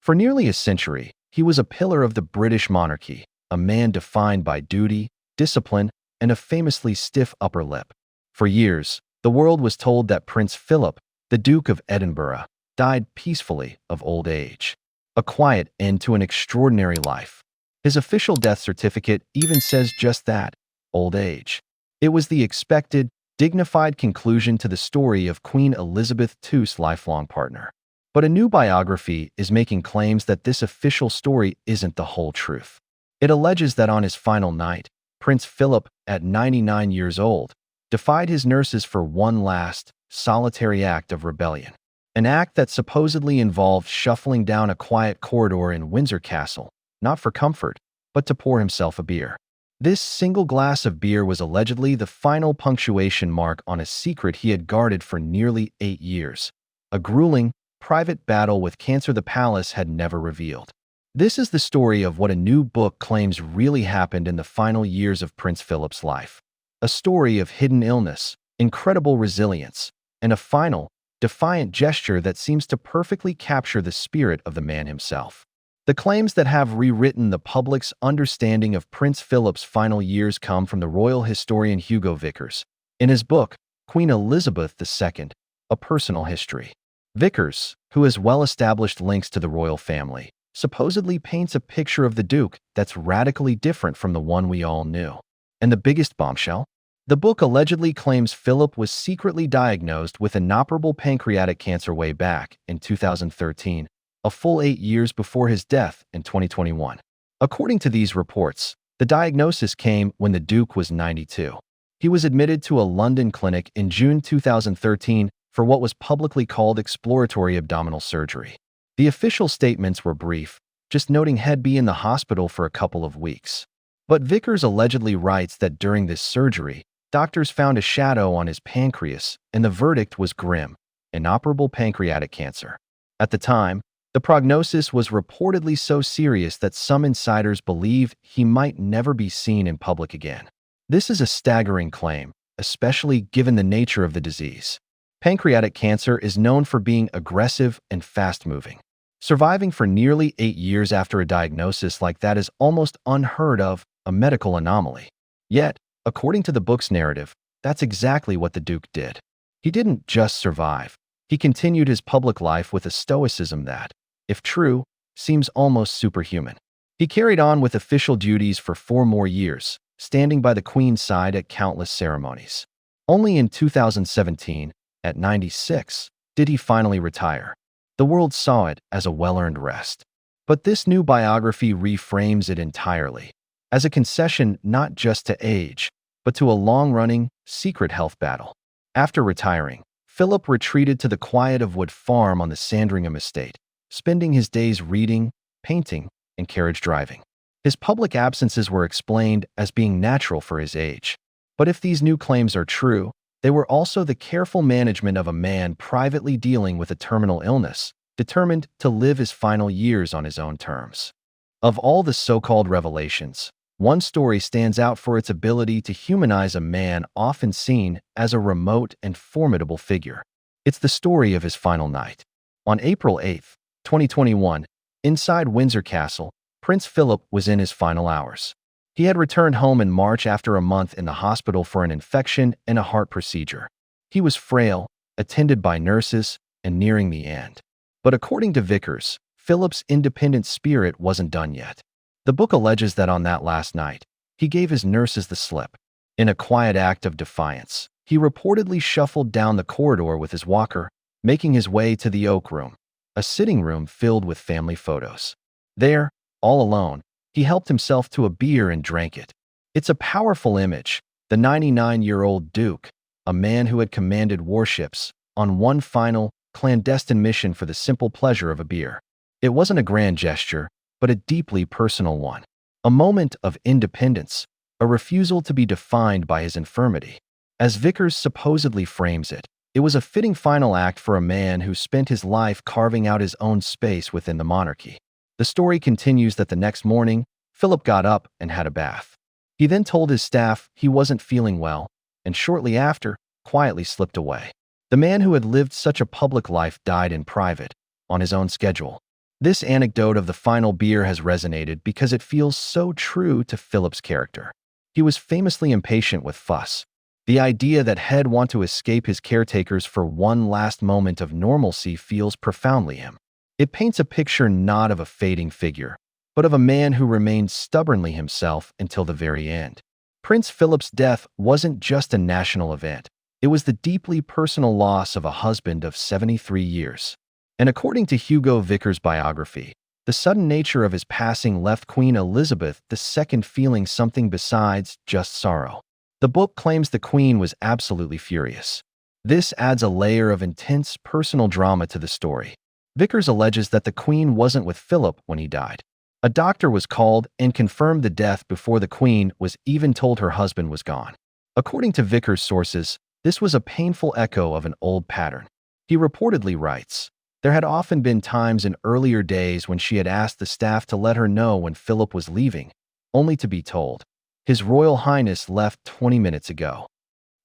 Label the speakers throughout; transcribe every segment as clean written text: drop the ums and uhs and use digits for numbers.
Speaker 1: For nearly a century, he was a pillar of the British monarchy, a man defined by duty, discipline, and a famously stiff upper lip. For years, the world was told that Prince Philip, the Duke of Edinburgh, died peacefully of old age, a quiet end to an extraordinary life. His official death certificate even says just that, old age. It was the expected, dignified conclusion to the story of Queen Elizabeth II's lifelong partner. But a new biography is making claims that this official story isn't the whole truth. It alleges that on his final night, Prince Philip, at 99 years old, defied his nurses for one last, solitary act of rebellion. An act that supposedly involved shuffling down a quiet corridor in Windsor Castle, not for comfort, but to pour himself a beer. This single glass of beer was allegedly the final punctuation mark on a secret he had guarded for nearly 8 years. A grueling, private battle with cancer the palace had never revealed. This is the story of what a new book claims really happened in the final years of Prince Philip's life. A story of hidden illness, incredible resilience, and a final, defiant gesture that seems to perfectly capture the spirit of the man himself. The claims that have rewritten the public's understanding of Prince Philip's final years come from the royal historian Hugo Vickers. In his book, Queen Elizabeth II, A Personal History. Vickers, who has well-established links to the royal family, supposedly paints a picture of the Duke that's radically different from the one we all knew. And the biggest bombshell? The book allegedly claims Philip was secretly diagnosed with inoperable pancreatic cancer way back in 2013, a full 8 years before his death in 2021. According to these reports, the diagnosis came when the Duke was 92. He was admitted to a London clinic in June 2013 for what was publicly called exploratory abdominal surgery. The official statements were brief, just noting he'd be in the hospital for a couple of weeks. But Vickers allegedly writes that during this surgery, doctors found a shadow on his pancreas, and the verdict was grim: inoperable pancreatic cancer. At the time, the prognosis was reportedly so serious that some insiders believe he might never be seen in public again. This is a staggering claim, especially given the nature of the disease. Pancreatic cancer is known for being aggressive and fast-moving. Surviving for nearly 8 years after a diagnosis like that is almost unheard of, a medical anomaly. Yet, according to the book's narrative, that's exactly what the Duke did. He didn't just survive. He continued his public life with a stoicism that, if true, seems almost superhuman. He carried on with official duties for 4 more years, standing by the Queen's side at countless ceremonies. Only in 2017, at 96, did he finally retire. The world saw it as a well-earned rest. But this new biography reframes it entirely, as a concession not just to age, but to a long-running, secret health battle. After retiring, Philip retreated to the quiet of Wood Farm on the Sandringham estate, spending his days reading, painting, and carriage driving. His public absences were explained as being natural for his age. But if these new claims are true, they were also the careful management of a man privately dealing with a terminal illness, determined to live his final years on his own terms. Of all the so-called revelations, one story stands out for its ability to humanize a man often seen as a remote and formidable figure. It's the story of his final night. On April 8, 2021, inside Windsor Castle, Prince Philip was in his final hours. He had returned home in March after a month in the hospital for an infection and a heart procedure. He was frail, attended by nurses, and nearing the end. But according to Vickers, Philip's independent spirit wasn't done yet. The book alleges that on that last night, he gave his nurses the slip. In a quiet act of defiance, he reportedly shuffled down the corridor with his walker, making his way to the Oak Room, a sitting room filled with family photos. There, all alone, he helped himself to a beer and drank it. It's a powerful image, the 99-year-old Duke, a man who had commanded warships, on one final, clandestine mission for the simple pleasure of a beer. It wasn't a grand gesture, but a deeply personal one. A moment of independence, a refusal to be defined by his infirmity. As Vickers supposedly frames it, It was a fitting final act for a man who spent his life carving out his own space within the monarchy. The story continues that the next morning, Philip got up and had a bath. He then told his staff he wasn't feeling well, and shortly after, quietly slipped away. The man who had lived such a public life died in private, on his own schedule. This anecdote of the final beer has resonated because it feels so true to Philip's character. He was famously impatient with fuss. The idea that he'd want to escape his caretakers for one last moment of normalcy feels profoundly him. It paints a picture not of a fading figure, but of a man who remained stubbornly himself until the very end. Prince Philip's death wasn't just a national event. It was the deeply personal loss of a husband of 73 years. And according to Hugo Vickers' biography, the sudden nature of his passing left Queen Elizabeth II feeling something besides just sorrow. The book claims the Queen was absolutely furious. This adds a layer of intense personal drama to the story. Vickers alleges that the Queen wasn't with Philip when he died. A doctor was called and confirmed the death before the Queen was even told her husband was gone. According to Vickers' sources, this was a painful echo of an old pattern. He reportedly writes, "There had often been times in earlier days when she had asked the staff to let her know when Philip was leaving, only to be told, 'His Royal Highness left 20 minutes ago.'"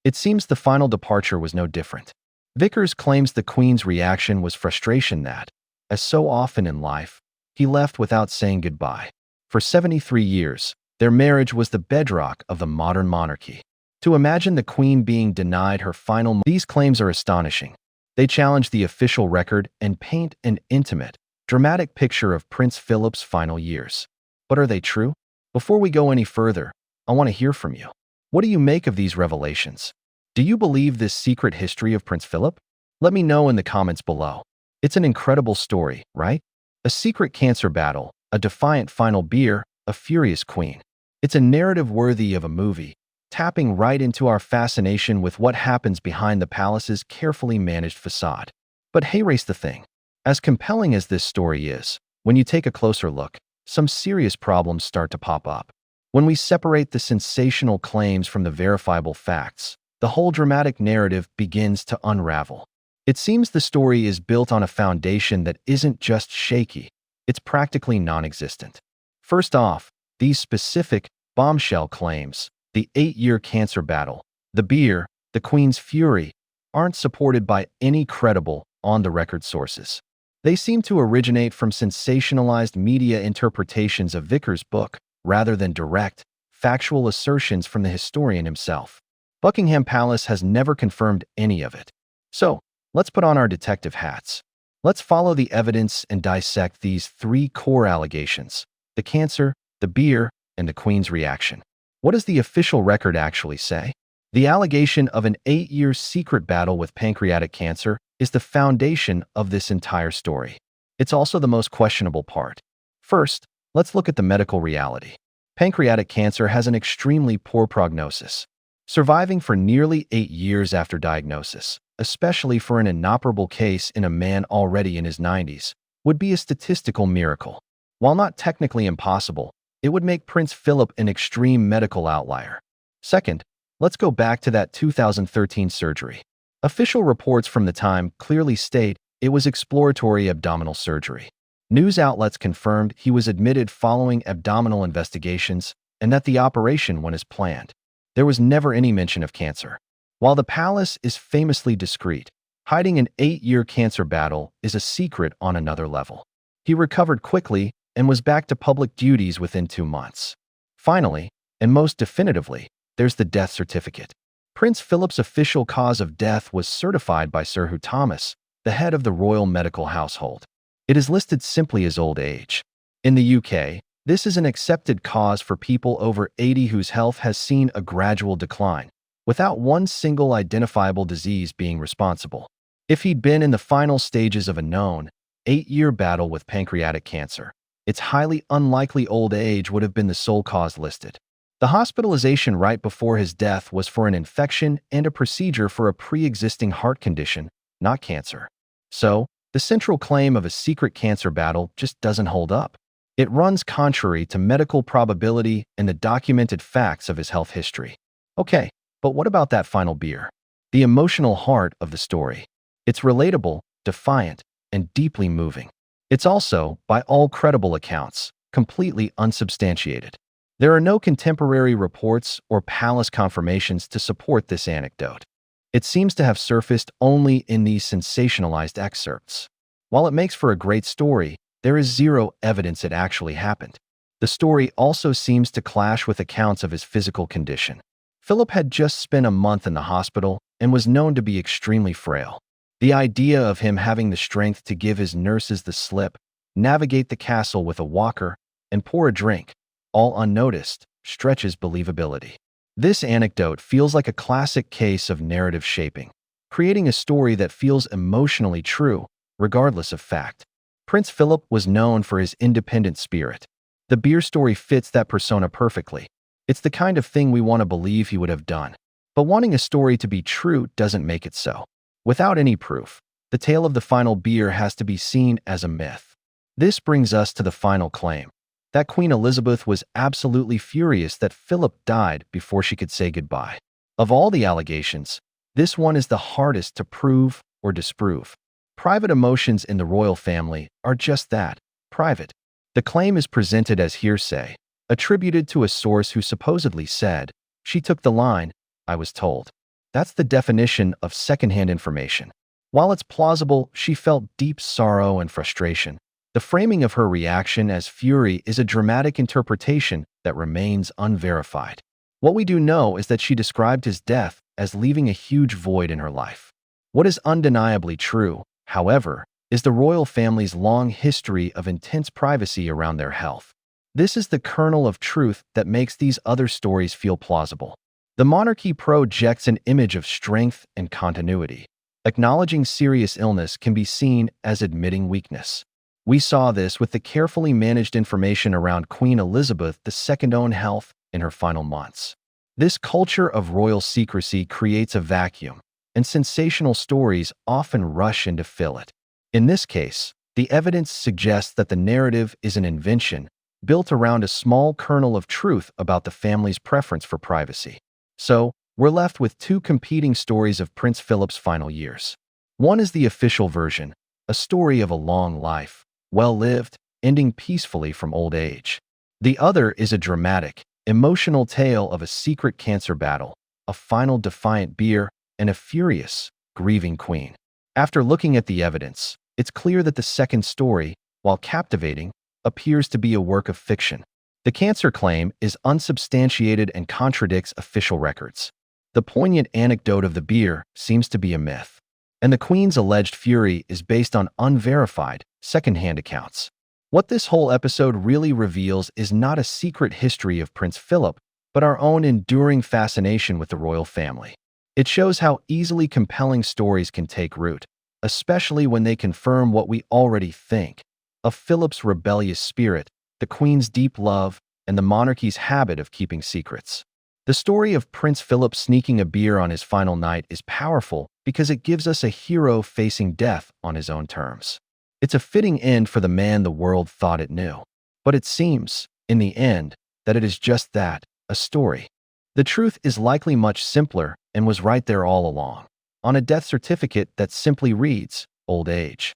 Speaker 1: It seems the final departure was no different. Vickers claims the Queen's reaction was frustration that, as so often in life, he left without saying goodbye. For 73 years, their marriage was the bedrock of the modern monarchy. To imagine the Queen being denied her final these claims are astonishing. They challenge the official record and paint an intimate, dramatic picture of Prince Philip's final years. But are they true? Before we go any further, I want to hear from you. What do you make of these revelations? Do you believe this secret history of Prince Philip? Let me know in the comments below. It's an incredible story, right? A secret cancer battle, a defiant final beer, a furious queen. It's a narrative worthy of a movie, tapping right into our fascination with what happens behind the palace's carefully managed facade. But here's the thing. As compelling as this story is, when you take a closer look, some serious problems start to pop up. When we separate the sensational claims from the verifiable facts, the whole dramatic narrative begins to unravel. It seems the story is built on a foundation that isn't just shaky, it's practically non-existent. First off, these specific bombshell claims, the 8-year cancer battle, the beer, the Queen's fury, aren't supported by any credible, on-the-record sources. They seem to originate from sensationalized media interpretations of Vickers' book, rather than direct, factual assertions from the historian himself. Buckingham Palace has never confirmed any of it. So, let's put on our detective hats. Let's follow the evidence and dissect these 3 core allegations: the cancer, the beer, and the Queen's reaction. What does the official record actually say? The allegation of an 8-year secret battle with pancreatic cancer is the foundation of this entire story. It's also the most questionable part. First, let's look at the medical reality. Pancreatic cancer has an extremely poor prognosis. Surviving for nearly 8 years after diagnosis, especially for an inoperable case in a man already in his 90s, would be a statistical miracle. While not technically impossible, it would make Prince Philip an extreme medical outlier. Second, let's go back to that 2013 surgery. Official reports from the time clearly state it was exploratory abdominal surgery. News outlets confirmed he was admitted following abdominal investigations and that the operation went as planned. There was never any mention of cancer. While the palace is famously discreet, hiding an 8-year cancer battle is a secret on another level. He recovered quickly and was back to public duties within 2 months. Finally, and most definitively, there's the death certificate. Prince Philip's official cause of death was certified by Sir Hugh Thomas, the head of the royal medical household. It is listed simply as old age. In the UK, this is an accepted cause for people over 80 whose health has seen a gradual decline, without one single identifiable disease being responsible. If he'd been in the final stages of a known 8-year battle with pancreatic cancer, it's highly unlikely old age would have been the sole cause listed. The hospitalization right before his death was for an infection and a procedure for a pre-existing heart condition, not cancer. So, the central claim of a secret cancer battle just doesn't hold up. It runs contrary to medical probability and the documented facts of his health history. Okay, but what about that final beer? the emotional heart of the story. It's relatable, defiant, and deeply moving. It's also, by all credible accounts, completely unsubstantiated. There are no contemporary reports or palace confirmations to support this anecdote. It seems to have surfaced only in these sensationalized excerpts. While it makes for a great story, there is zero evidence it actually happened. The story also seems to clash with accounts of his physical condition. Philip had just spent a month in the hospital and was known to be extremely frail. The idea of him having the strength to give his nurses the slip, navigate the castle with a walker, and pour a drink, all unnoticed, stretches believability. This anecdote feels like a classic case of narrative shaping, creating a story that feels emotionally true, regardless of fact. Prince Philip was known for his independent spirit. The beer story fits that persona perfectly. It's the kind of thing we want to believe he would have done. But wanting a story to be true doesn't make it so. Without any proof, the tale of the final beer has to be seen as a myth. This brings us to the final claim, that Queen Elizabeth was absolutely furious that Philip died before she could say goodbye. Of all the allegations, this one is the hardest to prove or disprove. Private emotions in the royal family are just that, private. The claim is presented as hearsay, attributed to a source who supposedly said, "She took the line, I was told." That's the definition of secondhand information. While it's plausible she felt deep sorrow and frustration, the framing of her reaction as fury is a dramatic interpretation that remains unverified. What we do know is that she described his death as leaving a huge void in her life. What is undeniably true, however, is the royal family's long history of intense privacy around their health. This is the kernel of truth that makes these other stories feel plausible. The monarchy projects an image of strength and continuity. Acknowledging serious illness can be seen as admitting weakness. We saw this with the carefully managed information around Queen Elizabeth II's own health in her final months. This culture of royal secrecy creates a vacuum, and sensational stories often rush in to fill it. In this case, the evidence suggests that the narrative is an invention built around a small kernel of truth about the family's preference for privacy. So, we're left with two competing stories of Prince Philip's final years. One is the official version, a story of a long life, well-lived, ending peacefully from old age. The other is a dramatic, emotional tale of a secret cancer battle, a final defiant beer, and a furious, grieving queen. After looking at the evidence, it's clear that the second story, while captivating, appears to be a work of fiction. The cancer claim is unsubstantiated and contradicts official records. The poignant anecdote of the beer seems to be a myth, and the Queen's alleged fury is based on unverified, secondhand accounts. What this whole episode really reveals is not a secret history of Prince Philip, but our own enduring fascination with the royal family. It shows how easily compelling stories can take root, especially when they confirm what we already think, of Philip's rebellious spirit, the Queen's deep love, and the monarchy's habit of keeping secrets. The story of Prince Philip sneaking a beer on his final night is powerful because it gives us a hero facing death on his own terms. It's a fitting end for the man the world thought it knew. But it seems, in the end, that it is just that, a story. The truth is likely much simpler and was right there all along, on a death certificate that simply reads, old age.